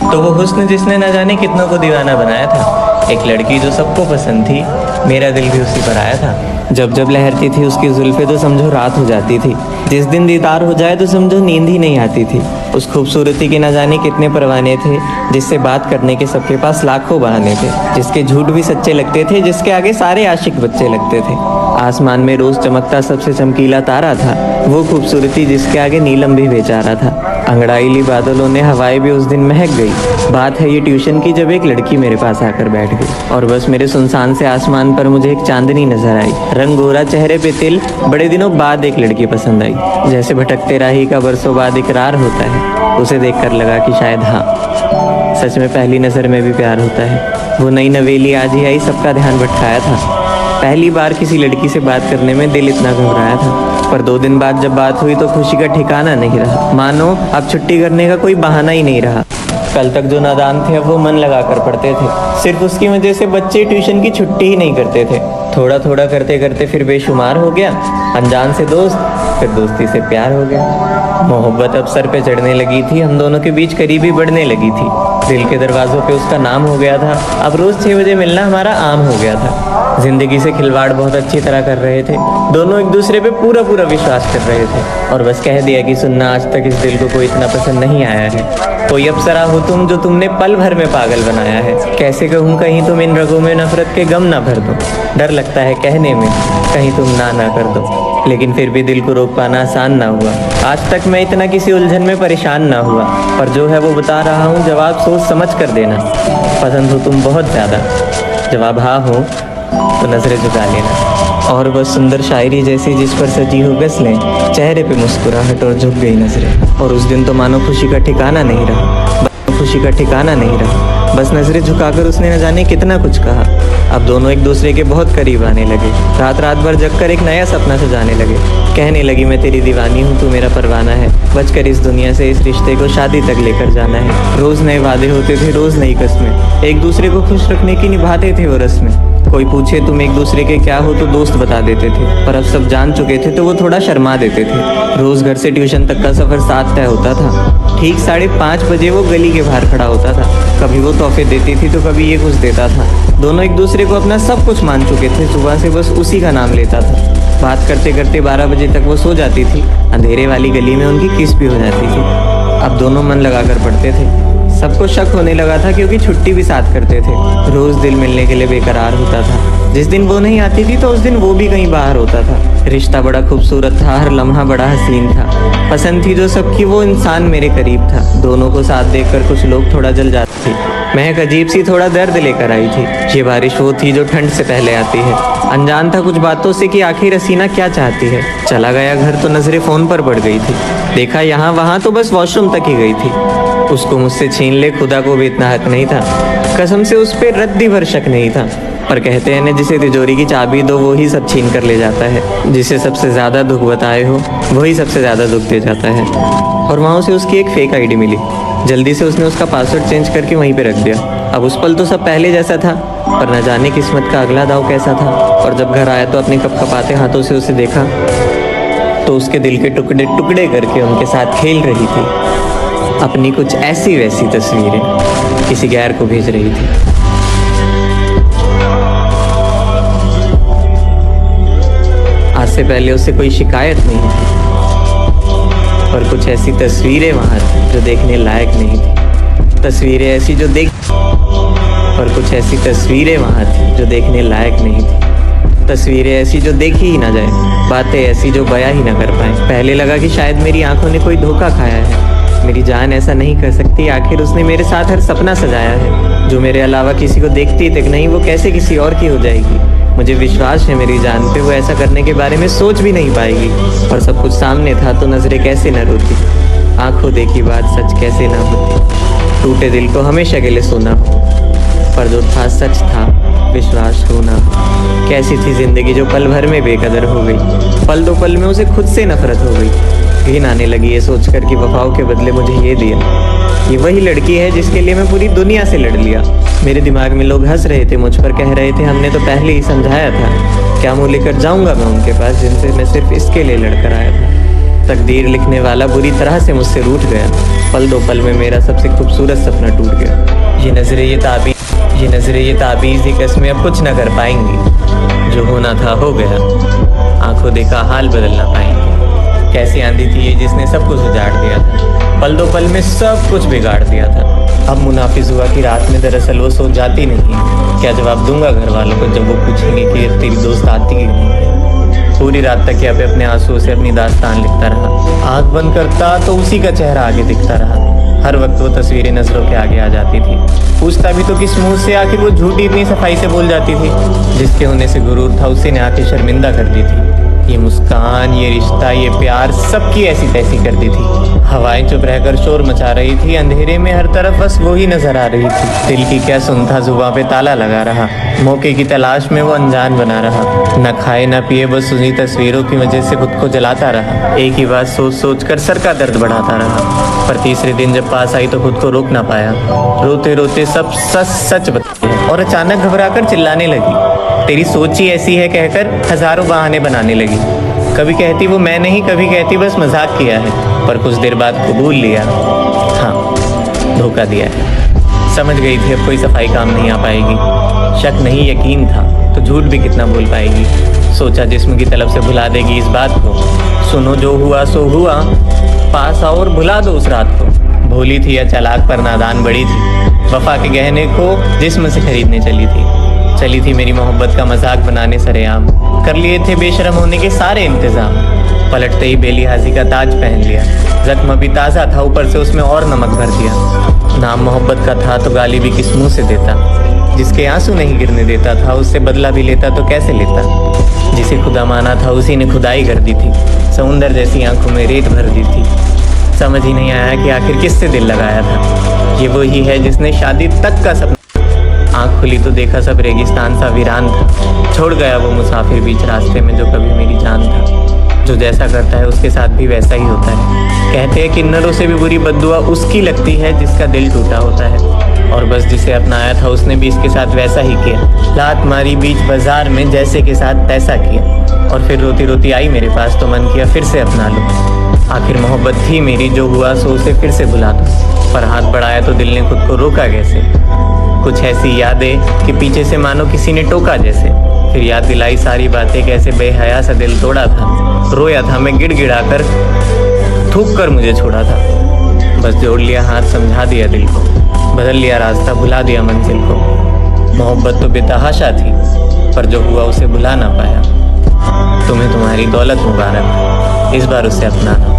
तो वो हुस्न जिसने न जाने कितनों को दीवाना बनाया था, एक लड़की जो सबको पसंद थी, मेरा दिल भी उसी पर आया था। जब जब लहरती थी उसकी जुल्फे तो समझो रात हो जाती थी, जिस दिन दीदार हो जाए तो समझो नींद ही नहीं आती थी। उस खूबसूरती के न जाने कितने परवाने थे, जिससे बात करने के सबके पास लाखों बहाने थे, जिसके झूठ भी सच्चे लगते थे, जिसके आगे सारे आशिक बच्चे लगते थे। आसमान में रोज चमकता सबसे चमकीला तारा था, वो खूबसूरती जिसके आगे नीलम भी बेचारा था। अंगड़ाईली बादलों ने हवाएं भी उस दिन महक गई। बात है ये ट्यूशन की, जब एक लड़की मेरे पास आकर बैठ गई और बस मेरे सुनसान से आसमान पर मुझे एक चांदनी नजर आई। रंग गोरा, चेहरे पे तिल, बड़े दिनों बाद एक लड़की पसंद आई। जैसे भटकते राही का बरसों बाद इकरार होता है, उसे देखकर लगा कि शायद हाँ, सच में पहली नज़र में भी प्यार होता है। वो नई नवेली आज ही आई, सबका ध्यान भटकाया था। पहली बार किसी लड़की से बात करने में दिल इतना घबराया था, पर 2 दिन बाद जब बात हुई तो खुशी का ठिकाना नहीं रहा। मानो अब छुट्टी करने का कोई बहाना ही नहीं रहा। कल तक जो नादान थे अब वो मन लगाकर पढ़ते थे, सिर्फ उसकी वजह से बच्चे ट्यूशन की छुट्टी ही नहीं करते थे। थोड़ा थोड़ा करते करते फिर बेशुमार हो गया, अनजान से दोस्त, फिर दोस्ती से प्यार हो गया। मोहब्बत अब सर पे चढ़ने लगी थी, हम दोनों के बीच करीबी बढ़ने लगी थी। दिल के दरवाजों पे उसका नाम हो गया था, अब रोज 6 बजे मिलना हमारा आम हो गया था। जिंदगी से खिलवाड़ बहुत अच्छी तरह कर रहे थे, दोनों एक दूसरे पे पूरा पूरा विश्वास कर रहे थे, और बस कह दिया कि सुनना, आज तक इस दिल को कोई इतना पसंद नहीं आया है। कोई अप्सरा हो तुम जो तुमने पल भर में पागल बनाया है। कैसे कहूँ कहीं तुम इन रगों में नफरत के गम ना भर दो, डर लगता है कहने में कहीं तुम ना कर दो। लेकिन फिर भी दिल को रोक पाना आसान ना हुआ। आज तक मैं इतना किसी उलझन में परेशान ना हुआ, पर जो है वो बता रहा हूँ, जवाब सोच समझ कर देना। पसंद हो तुम बहुत ज़्यादा, जवाब हाँ हो तो नजरें झुका लेना। और बस सुंदर शायरी जैसी जिस पर सजी हो गज़लें, चेहरे पे मुस्कुराहट और झुक गई नजरें। और उस दिन तो मानो खुशी का ठिकाना नहीं रहा, खुशी का ठिकाना नहीं रहा। बस नजरें झुकाकर उसने न जाने कितना कुछ कहा। अब दोनों एक दूसरे के बहुत करीब आने लगे, रात रात भर जगकर एक नया सपना सजाने लगे। कहने लगी मैं तेरी दीवानी हूँ, तू मेरा परवाना है, बचकर इस दुनिया से इस रिश्ते को शादी तक लेकर जाना है। रोज नए वादे होते थे, रोज नई कस्में, एक दूसरे को खुश रखने की निभाते थे वो रस्में। कोई पूछे तुम एक दूसरे के क्या हो तो दोस्त बता देते थे, पर अब सब जान चुके थे तो वो थोड़ा शर्मा देते थे। रोज घर से ट्यूशन तक का सफर साथ तय होता था। ठीक 5:30 बजे वो गली के बाहर खड़ा होता था। कभी वो तोहफे देती थी तो कभी ये कुछ देता था। दोनों एक दूसरे को अपना सब कुछ मान चुके थे, सुबह से बस उसी का नाम लेता था। बात करते करते 12 बजे तक वो सो जाती थी, अंधेरे वाली गली में उनकी किस भी हो जाती थी। अब दोनों मन लगाकर पढ़ते थे। सबको शक होने लगा था क्योंकि छुट्टी भी साथ करते थे। रोज दिल मिलने के लिए बेकरार होता था। जिस दिन वो नहीं आती थी तो उस दिन वो भी कहीं बाहर होता था। रिश्ता बड़ा खूबसूरत था, हर लम्हा बड़ा हसीन था। पसंद थी जो सबकी वो इंसान मेरे करीब था। दोनों को साथ देखकर कुछ लोग थोड़ा जल जाते थे। महक अजीब सी थोड़ा दर्द लेकर आई थी। ये बारिश वो थी जो ठंड से पहले आती है। अनजान था कुछ बातों से कि आखिर हसीना क्या चाहती है। चला गया घर तो नजरें फोन पर पड़ गई थी। देखा यहाँ वहाँ तो बस वॉशरूम तक ही गई थी। उसको मुझसे छीन ले खुदा को भी इतना हक नहीं था। कसम से उस पर रद्दी भर शक नहीं था। पर कहते हैं ना, जिसे तिजोरी की चाबी दो वो ही सब छीन कर ले जाता है। जिसे सबसे ज़्यादा दुख बताए हो वही सबसे ज़्यादा दुख दे जाता है। और वहाँ उसे उसकी एक फेक आईडी मिली। जल्दी से उसने उसका पासवर्ड चेंज करके वहीं पे रख दिया। अब उस पल तो सब पहले जैसा था, पर न जाने किस्मत का अगला दाव कैसा था। और जब घर आया तो अपने कपकपाते हाथों से उसे देखा तो उसके दिल के टुकड़े टुकड़े करके उनके साथ खेल रही थी। अपनी कुछ ऐसी वैसी तस्वीरें किसी गैर को भेज रही थी। आज से पहले उससे कोई शिकायत नहीं थी, पर कुछ ऐसी तस्वीरें वहाँ थी जो देखने लायक नहीं थी। तस्वीरें ऐसी जो पर कुछ ऐसी तस्वीरें वहाँ थी जो देखने लायक नहीं थी। तस्वीरें ऐसी जो देखी ही ना जाए, बातें ऐसी जो बयां ही ना कर पाए। पहले लगा कि शायद मेरी आंखों ने कोई धोखा खाया है। मेरी जान ऐसा नहीं कर सकती, आखिर उसने मेरे साथ हर सपना सजाया है। जो मेरे अलावा किसी को देखती तक नहीं, वो कैसे किसी और की हो जाएगी। मुझे विश्वास है मेरी जान पे, वो ऐसा करने के बारे में सोच भी नहीं पाएगी। और सब कुछ सामने था तो नजरें कैसे न रोती, आंखों देखी बात सच कैसे ना होती। टूटे दिल को हमेशा के लिए सुना, पर जो था सच था, विश्वास होना। कैसी थी जिंदगी जो पल भर में बेकदर हो गई। पल दो पल में उसे खुद से नफरत हो गई। घिन आने लगी ये सोचकर कि वफाओं के बदले मुझे ये दिया। ये वही लड़की है जिसके लिए मैं पूरी दुनिया से लड़ लिया। मेरे दिमाग में लोग हंस रहे थे, मुझ पर कह रहे थे हमने तो पहले ही समझाया था। क्या मुँह लेकर जाऊंगा मैं उनके पास जिनसे मैं सिर्फ इसके लिए लड़कर आया था। तकदीर लिखने वाला बुरी तरह से मुझसे रूठ गया। पल दो पल में मेरा सबसे खूबसूरत सपना टूट गया। ये नजरें ये ताबीज़ ये कस्में अब कुछ न कर पाएंगी। जो होना था हो गया, आंखों देखा हाल बदल ना पाएंगे। कैसी आंधी थी ये जिसने सब कुछ उजाड़ दिया था, पल दो पल में सब कुछ बिगाड़ दिया था। अब मुनाफिज हुआ कि रात में दरअसल वो सो जाती नहीं। क्या जवाब दूंगा घर वालों को जब वो पूछेंगे कि तेरी दोस्त आती ही नहीं। पूरी रात तक या पे अपने आंसुओं से अपनी दास्तान लिखता रहा। आँख बंद करता तो उसी का चेहरा आगे दिखता रहा। हर वक्त वो तस्वीरें नजरों के आगे आ जाती थी। पूछता भी तो किस मुंह से, आखिर वो झूठी इतनी सफाई से बोल जाती थी। जिसके होने से गुरूर था उसी ने आके शर्मिंदा कर दी थी। ये मुस्कान, ये रिश्ता, ये प्यार सबकी ऐसी तैसी कर दी थी। हवाएं चुप रहकर शोर मचा रही थी। अंधेरे में हर तरफ बस वो ही नजर आ रही थी। दिल की क्या सुनता, जुबां पे ताला लगा रहा। मौके की तलाश में वो अनजान बना रहा। न खाए न पिए बस उन्हीं तस्वीरों की वजह से खुद को जलाता रहा। एक ही बात सोच सोच कर सर का दर्द बढ़ाता रहा। पर तीसरे दिन जब पास आई तो खुद को रोक ना पाया। रोते रोते सब सच सच बताया और अचानक घबराकर चिल्लाने लगी। तेरी सोच ही ऐसी है कहकर हजारों बहाने बनाने लगी। कभी कहती वो मैं नहीं, कभी कहती बस मजाक किया है। पर कुछ देर बाद कबूल लिया, हाँ धोखा दिया है। समझ गई थी अब कोई सफाई काम नहीं आ पाएगी। शक नहीं यकीन था तो झूठ भी कितना बोल पाएगी। सोचा जिस्म की तलब से भुला देगी इस बात को। सुनो जो हुआ सो हुआ, पास आओ और भुला दो उस रात को। भोली थी या चालाक पर नादान बड़ी थी। वफा के गहने को जिस्म से खरीदने चली थी मेरी मोहब्बत का मजाक बनाने सरेआम। कर लिए थे बेशरम होने के सारे इंतजाम। पलटते ही बेलिहाजी का ताज पहन लिया। जख्म भी ताज़ा था, ऊपर से उसमें और नमक भर दिया। नाम मोहब्बत का था तो गाली भी किस मुँह से देता। जिसके आंसू नहीं गिरने देता था उससे बदला भी लेता तो कैसे लेता। जिसे खुदा माना था उसी ने खुदाई कर दी थी। समुंदर जैसी आंखों में रेत भर दी थी। समझ ही नहीं आया कि आखिर किससे दिल लगाया था। ये वही है जिसने शादी तक का सपना। आँख खुली तो देखा सब रेगिस्तान सा वीरान था। छोड़ गया वो मुसाफिर बीच रास्ते में जो कभी मेरी जान था। जो जैसा करता है उसके साथ भी वैसा ही होता है। कहते हैं किन्नरों से भी बुरी बद्दुआ उसकी लगती है जिसका दिल टूटा होता है। और बस जिसे अपनाया था उसने भी इसके साथ वैसा ही किया। लात मारी बीच बाजार में जैसे के साथ तैसा किया। और फिर रोती रोती आई मेरे पास तो मन किया फिर से अपना लूं। आखिर मोहब्बत थी मेरी, जो हुआ सो उसे फिर से भुला दो। पर हाथ बढ़ाया तो दिल ने खुद को रोका कैसे। कुछ ऐसी यादें कि पीछे से मानो किसी ने टोका जैसे। फिर याद दिलाई सारी बातें, कैसे बेहया सा दिल तोड़ा था। रोया था मैं गिड़गिड़ा कर, थूक कर मुझे छोड़ा था। बस जोड़ लिया हाथ, समझा दिया दिल को। बदल लिया रास्ता, भुला दिया मंजिल को। मोहब्बत तो बेतहाशा थी पर जो हुआ उसे भुला ना पाया। तुम्हें तुम्हारी दौलत मुबारक, इस बार उसे अपनाना।